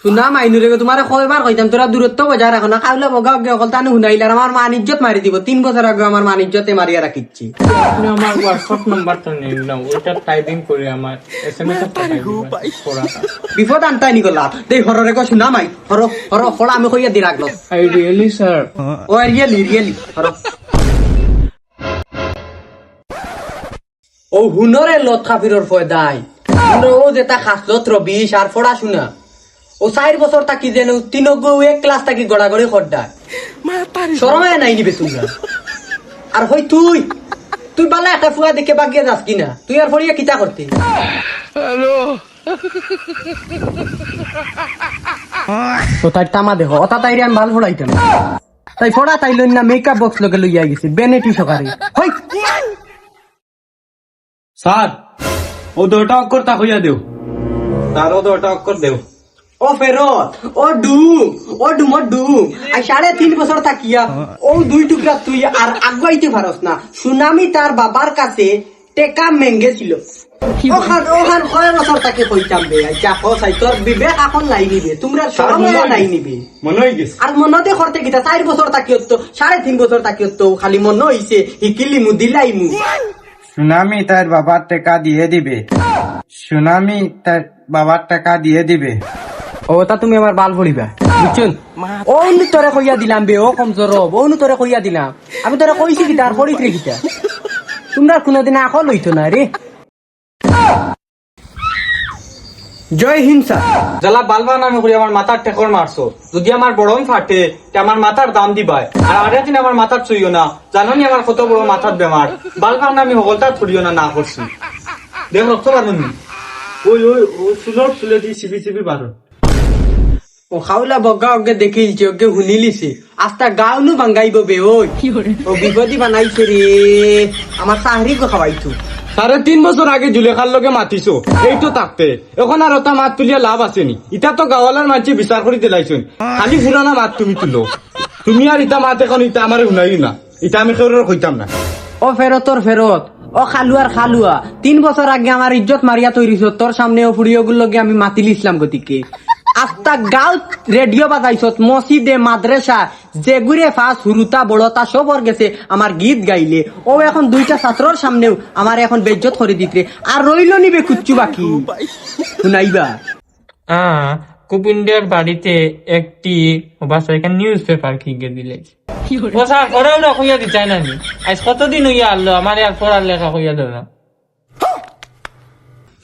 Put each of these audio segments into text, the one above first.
শুনা মাইনুরে তোমার কয়বার কইতাম তোরা দূরত্ব বজায় রাখো না, খাইলে বগা অকল তানু শুনাইলে আমার মান ইজ্জত মারি দিব। 3 বছর আগে আমার মান ইজ্জতে মারিয়া রাখিচ্ছি। আমার হোয়াটসঅ্যাপ নাম্বারটা নিয়ে নাও, ওইটা টাইপিং করে আমার এসএমএস বিপদ আনতাই নি গলা দেই হররে কো শুনা মাই হর হর ফলা আমি কইয়া দি রাখলো। I really sir, oh really হর ও হুনরে লত খাফিরর ফয়দাই ও যেটা খাসলত রবিশ আর ফড়া শুনা ও 4 বছর থাকি যেন 3 ক্লাস থাকি গড়াগড়ি খড্ডায় শরমে নাই নিবে তোমরা। আর হই তুই বালা একটা ফুয়া দেখে বাগিয়ে যাস কিনা, তুই আর ফড়িয়া কিতা করতে তো তাই তামা দেখো অতা তাইরে আমি ভাল ফড়াইতাম তাই ফড়া তাই লইন না মেকআপ বক্স লগে লইয়া গেছে বেনেটি সকারে। হই স্যার ও দোটা অক্ষর তা হইয়া দেও, স্যার ও দোটা অক্ষর দেও। ও ফেরত ও ডুম আর 3.5 বছর থাকিয়া ও 2 টুকরা তুই আর আগাইতে পারস না। সুনামি তার বাবার কাছে টেকা মেঙ্গে ছিল। ওখান কয় বছর তাকে কইতাম বে যা কসাই তোর বিবেক এখন লাই নিবে, তোমরা শরম নাই নিবে মনে হই গেছে। আর মনতে করতে গিতা 4 বছর থাকিও তো 3.5 বছর থাকিও তো খালি মন হইছে হিকিলি মু দিলাই মু। সুনামি তার বাবার টাকা দিয়ে দিবে, সুনামি তার বাবার টাকা দিয়ে দিবে। ও তা তুমি আমার বাল পড়িবা বুঝছুন। ওনু তোরে কইয়া দিলাম বে ও কমজোর ওনু তোরে কইয়া দিলাম আমি তোরে কইছি কি তার পড়িত রে কিটা তোমরা কোনদিন আকল হইতো না রে। জয় হিন্দ স্যার। জ্বালা বালবা নামে করে আমার মাথার ঠেকর মারছো, যদি আমার বড়ন ফাটে তে আমার মাথার দাম দিবাই। আর আরে দিন আমার মাথার ছুইও না, জানো নি আমার কত বড় মাথার বেমার। বালবা নামে হগলটা ছড়িও না করছি দেখ রক্ত পারবেন ওই চুলে দিয়ে চিপি পারো। ও খাওলা বগা অগে দেখিলছে ওকে শুনিলিছে আস্তা গাউনু ভাঙ্গাইব বে ওই ও বিপদি বানাইছে রে আমার চাহরি গো খাওয়াইছো। 3.5 বছর আগে জুলেখার লগে মাতিছো এইটো থাকতে, এখন আর ওটা মাত তুলিয়া লাভ আসেনি। ইটা তো গাওয়ালার মানছি বিচার করে দিলাইছেন, খালি পুরানা মাত তুমি তুলো। তুমি আর ইটা মাত এখন ইটা আমার শুনাই না, ইটা আমি কেউ কইতাম না। ও ফেরতর ফেরত ও খালুয়া 3 বছর আগে আমার ইজ্জত মারিয়া তৈরিছ তোর সামনে ও ফুড়িওগুলো লগে আমি মাতিল ইসলাম গতিকে আস্তা গাঁও রেডিও বাজাইছত মসজিদে মাদ্রাসা যেগুরে ফাঁস হুরুতা বড়তা সবর গেছে আমার গীত গাইলে ও এখন 2টা ছাত্রর সামনেও আমার এখন বেজ্জত করে দিতে আর রইল নিবে কুচ্চু বাকি শুনাইবা। কুপিন্ডিয়ার বাড়িতে একটি বাসায় নিউজ পেপার খিগে দিলে ও স্যার ওরা ওরা কইয়া দি চাই না নি আজ কতদিন হইয়া আনলো আমার আর পড়ার লেখা কইয়া দেও না।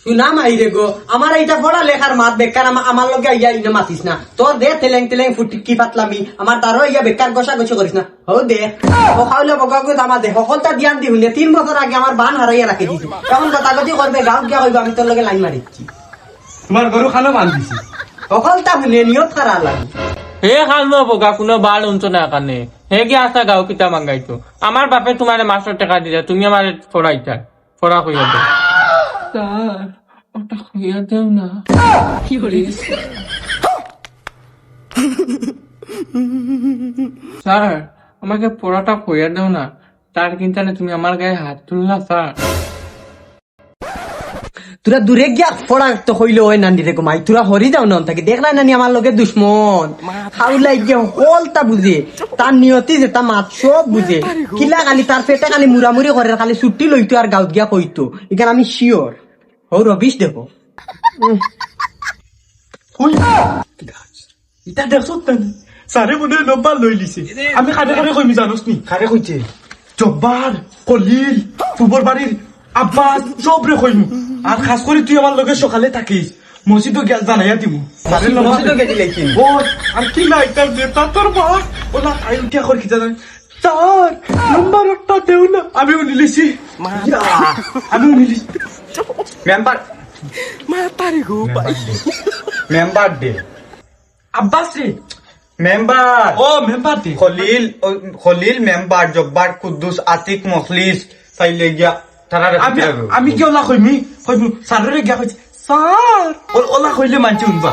শুনা মাইরে গো আমার এইটা পড়া লেখার মাত বেকার আমার লগে আইয়া ইনা মাতিস না তোর দে তেলেং ফুটকি পাতলামি আমার তারও ইয়া বেকার গসা গছ করিস না। হো দে ও খাইলে বগা গো আমার দে সকলটা দিয়ান দি হুনে 3 বছর আগে আমার বান হারাইয়া রাখি দিছি এখন কথা গতি করবে গাঁও গিয়া কইবা আমি তোর লগে লাইন মারিছি তোমার গরু খানো মান দিছি সকলটা হুনে নিয়ত খারাপ লাগে। হে খালমো বগা কোনো বাল উঞ্চ না কানে হে কি আসা গাও কিতা মাঙ্গাইতো আমার বাপে তোমার মাস্টার টাকা দিলা তুমি আমার পড়াইতা পড়া কইয়া দাও স্যার ওটা কইয়া দাও না স্যার আমাকে পড়াটা কইয়া দাও না তার কিন্তু তুমি আমার গায়ে হাত তুললা স্যার। তোরা দূরে গিয়া পড়া তো হইলো ওই নান্দি রে মাই তোরা হরি যাও না তাকে দেখলা নানি আমার লগে দুশ্মন খাউলাই গিয়ে হলতা বুঝে তার নিয়তি যে তার মাত সব বুঝে কিলা খালি তার পেটে খালি মুড়ামুড়ি করে খালি ছুটি লইতো আর গাঁত গিয়া কইতো এখানে আমি শিওর ও রবিশ দেখো ইটা দেখছো সারে মনে নম্বর লই লিছে। আমি খারে কইমি জানোস নি খারে কইছে জব্বার কলিল ফুবর বাড়ির আব্বাস সব রে কইমু। আর খাস করে তুই আমার লগে সকালে থাকিস মসজিদও গেল জানাইয়া দিমু মসজিদও গেছিলাই কি ও আর কি লাইটার দে তার বাস ওলা আই উঠিয়া কর কি জানেন স্যার নাম্বার একটা দেও না আমি উনিলিছি মেম্বার মেম্বার দে আব্বাস রে মেম্বার ও মেম্বার দে খলিল মেম্বার জব্বার কুদ্দুস আতিক মখলিস সাইলে গিয়া তারা আমি কি ওলা কইমি কইমু স্যারের গিয়া কইছি স্যার ওলা কইলে মানছি উনবা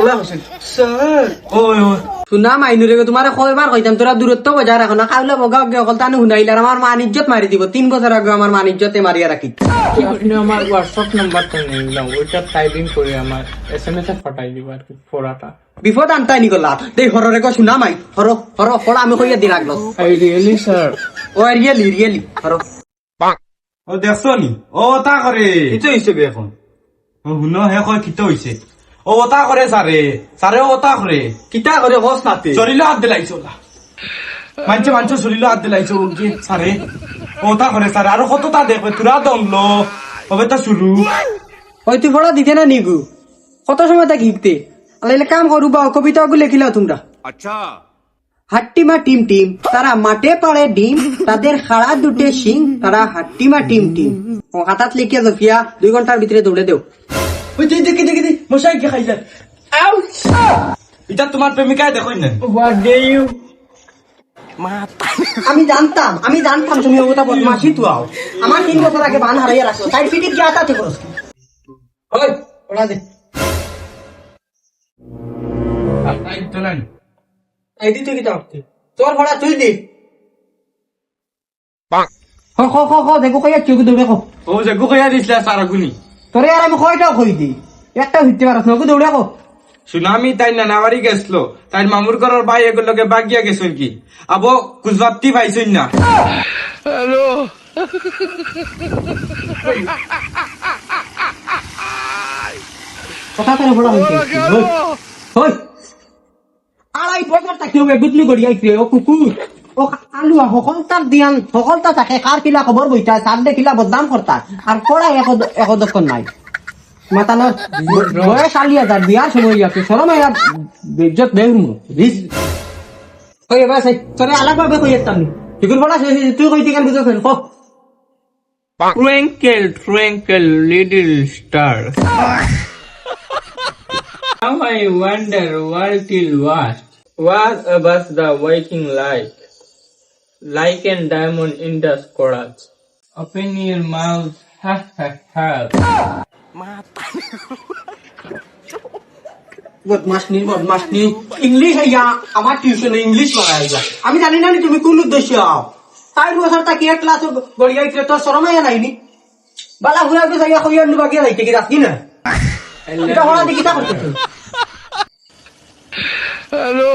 ওলা হোসেন স্যার ওই ওই শুনা মাইনুরে তোমার কয়বার কইতাম তোরা দূরত্ব বজায় রাখো না খাইলে বগা অকল তানে শুনাইলে আর আমার মান ইজ্জত মারি দিব 3 বছর আগে আমার মান ইজ্জতে মারিয়া রাখি আপনি আমার হোয়াটসঅ্যাপ নাম্বারটা নিয়ে নিলাম ওইটা টাইপিং করে আমার SMS এ পাঠাই দিব আর কি ফোরাটা বিপদ আনতাই নি গলা দেই হররে কো শুনা মাই হর হর হড় আমি কইয়া দি রাখলো I really sir oh really হর ও দেখছো নি ও তা করে কিতো হইছে বে এখন ও হুনো হে কয় কিতো হইছে ও ওতা করে সারে সারে ওতা করে কিতা করে হস নাতে শরীরে হাত দিলাইছো ওলা মানছে শরীরে হাত দিলাইছো কি সারে ওতা করে সারে আর কত তা দেখবে তুরা দমলো হবে তা শুরু ওই তুই পড়া দিতে না নিগু কত সময় তা ঘিরতে আলাইলে কাম করু বা কবিতা গুলো লেখিলাও তোমরা अच्छा হাট্টিমা টিম টিম তারা মাঠে পড়ে ডিম তাদের খাড়া দুটে শিং তারা হাট্টিমা টিম টিম ও হাতাত লিখিয়া জফিয়া 2 ঘন্টার ভিতরে দৌড়ে দেও ওই দেখি মশাই কি খাইছে আউচ এটা তোমার প্রেমিকায় দেখই না হোয়াট ডে ইউ আমি জানতাম তুমি ওটা বদমাশি তুয়াও আমার 3 বছর আগে বান হারাইয়া রাখছো তাই ফিটির কি আতা থেকে করছ ওই ওড়া দে আই চলেন আইডি তুই কি তাওতে তোর ভড়া তুই দে হ দেখো কইয়া চুক দৌড়ে কো ও যে গুকয়া দিছলা সারা গুনি তোরে আর আমি কয়টাও কই দি একটা হইতে পারছ না দৌড়ে কো সুনামি তাই নানাবাড়ি গেছিল তাই মামুর ঘরের ভাই এগুলোকে বাগিয়া গেছিল কি আবো কুজবাপ্তি পাইছই না কথা করে বড় হইছে হই আড়াই বছর থাকি হবে গুতলি গড়ি আইছে ও কুকুর ও আলুয়া হকলতার দিয়ান হকলতা থাকে কার কিলা খবর বইতা সার দেখিলা বদনাম করতা আর পড়া একদক্ষণ নাই মাতানো বয়স আলিয়া যার বিয়ার সময় আছে সরমাইয়া বেজ্জত বেহুমু রিস ওই এবার সেই তোরে আলাদাভাবে কই যেতাম ঠিকুর বড়া তুই কইতে কেন বুঝছ কো Twinkle, little star. How I wonder what it was. Was above the waking light, like a diamond in the corals. Open your mouth, ha ha ha. বদমাশনি ইংলিশ আইয়া আমার টিউশনে ইংলিশ পড়াইবা আমি জানি না তুমি কোন উদ্দেশ্য আও 4 বছর তা কি ক্লাস গড়িয়াইছে তো শরমাইয়া নাইনি বালা হুরা তো যাইয়া কইয়া নিবা গিয়া যাইতে কি রাখি না এটা হলা দেখি তা করতে হ্যালো